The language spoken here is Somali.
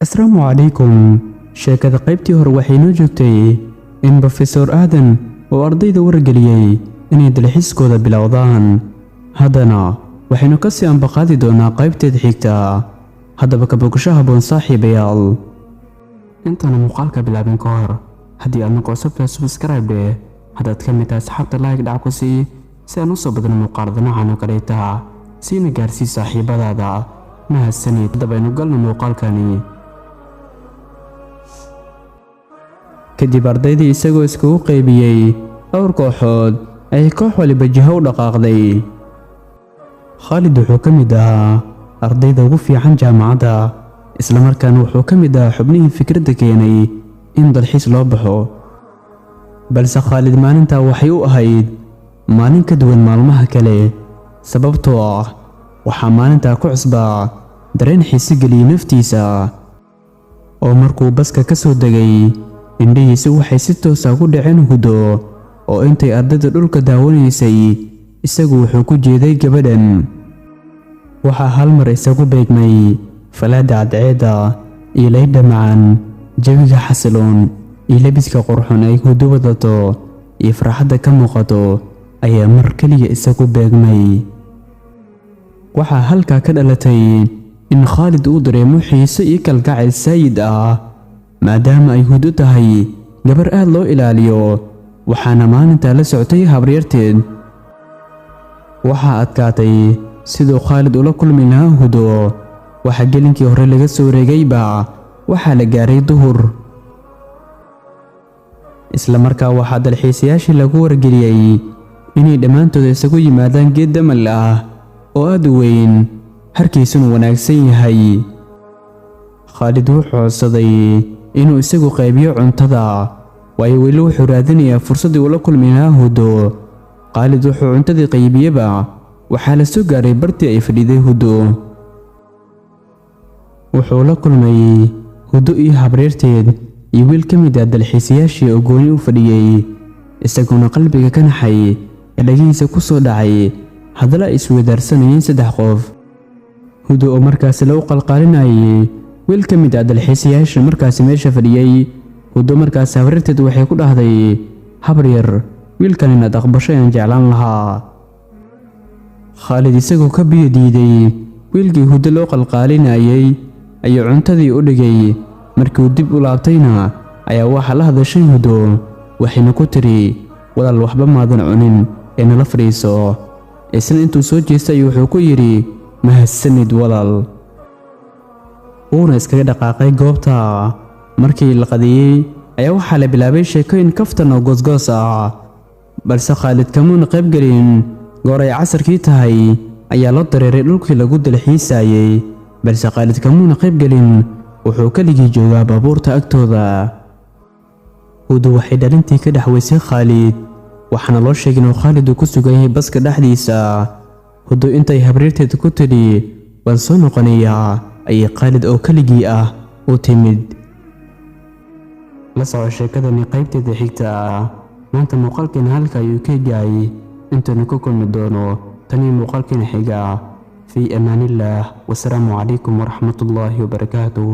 Assalaamu calaykum. Sheekada qaybtii hore waxay noo joogtay in Professor Aadan oo ardayda wargeliyay inay dalxiiskooda bilowdaan. Haddana waxaynu ka sii ambaqaadi doonaa qaybteeda xigta. Haddaba ka bogsho habboon saaxiibayaal. Intaan muuqaalka bilaabin ka hor, haddii aad nagu cusub tahay subscribe haddaad ka mid tahay asxaabta like dhac ku sii si aan u soo badno muuqaalada noocan oo kaleeta siina gaarsii saaxiibadaada. mahadsanid. Haddaba aynu galno muuqaalkani. kadib ardaydii isagoo iskugu qaybiyey dhowr kooxood ayay koox waliba jiho u dhaqaaqday. Khalid wuxuu ka mid ahaa ardayda ugu fiican jaamacadda, isla markaana wuxuu ka mid ahaa xubnihii fikradda keenay in dalxiis loo baxo. balse Khalid maalintaa waxay u ahayd maalin ka duwan maalmaha kale, sababtoo ah waxaa maalintaa ku cusbaa dareen xiise geliyay naftiisa. oo markuu baska ka soo degay, indhihiisu waxay si toos ah ku dhaceen Hudo oo intay ardayda dhulka daawanaysay isagu wuxuu ku jeeday gabadhan. waxaa hal mar isagu beegmay falaadha cadceedda iyo laydha macaan, jawiga xasiloon iyo labiska qurxoon ay Hudo wadato iyo farxadda ka muuqato ayaa mar kaliya isagu beegmay. waxaa halkaa ka dhalatay in Khalid uu dareemo xiise iyo kalgacayl saayid ah, maadaama ay Hudo tahay gabar aad loo ilaaliyo, waxaana maalintaa la socotay habaryarteed. waxaa adkaatay siduu Khalid ula kulmi lahaa Hudo. waxaa gelinkii hore laga soo wareegayba waxaa la gaaray duhur. isla markaa waxaa dalxiisayaashii lagu wargeliyey inay dhammaantood isagu yimaadaan geed damal ah oo aad u weyn, harkiisuna wanaagsan yahay. Khalid wuxuu codsaday inuu isagu qaybiyo cuntada, waayo weli wuxuu raadinayaa fursaddii ula kulmi lahaa Hudo. Khalid wuxuu cuntadii qaybiyeba waxaa la soo gaaray bartii ay fadhiday Hudo. wuxuu la kulmay Hudo iyo habaryarteed iyo wiil ka mid ah dalxiisayaashii oo gooni u fadhiyey, isaguna qalbiga ka naxay ee dhagihiisa ku soo dhacay hadalla ay isweydaarsanayeen 3 qof. Hudo oo markaasi lagu qalqaalinayay wiil ka mid ah dalxiisayaasha markaasi meesha fadhiyey. Hudo markaasi habaryarteed waxay ku dhahday, habaryar, wiilkan inaad aqbasho ayaan jeclaan lahaa. Khalid isagoo ka biyo diiday wiilkii Hudo loo qalqaalinayay ayuu cuntadii u dhigay. markii uu dib u laabtayna ayaa waxaa la hadashay Hudo, waxayna ku tiri, walaal waxba maadan cunin ee nala fadhiiso. isna intuu soo jeestay wuxuu ku yidhi, mahadsanid walaal, wuuna iskaga dhaqaaqay goobta. markii la qadiyey ayaa waxaa la bilaabay sheekooyin kaftan oo goosgoos ah, balse Khalid kamuuna qayb gelin. goor ay casarkii tahay ayaa loo dareeray dhulkii lagu dalxiisayay, balse Khalid kamuuna qayb gelin, wuxuu kaligii joogaa baabuurta agtooda. Hudo waxay dhalintii ka dhaxwaysay Khalid, waxaana loo sheegay inuu Khalid ku sugan yahay baska dhexdiisa. Hudo intay habaryarteed ku tidhi waan soo noqonayaa ayay Khalid oo kaligii ah u timid. la soco sheekadani qaybteeda xigta. maanta muuqaalkeena halka ayuu ka gaay. intaanu ku kulmi doono tani muuqaalkeena xiga. في أمان الله والسلام عليكم ورحمة الله وبركاته.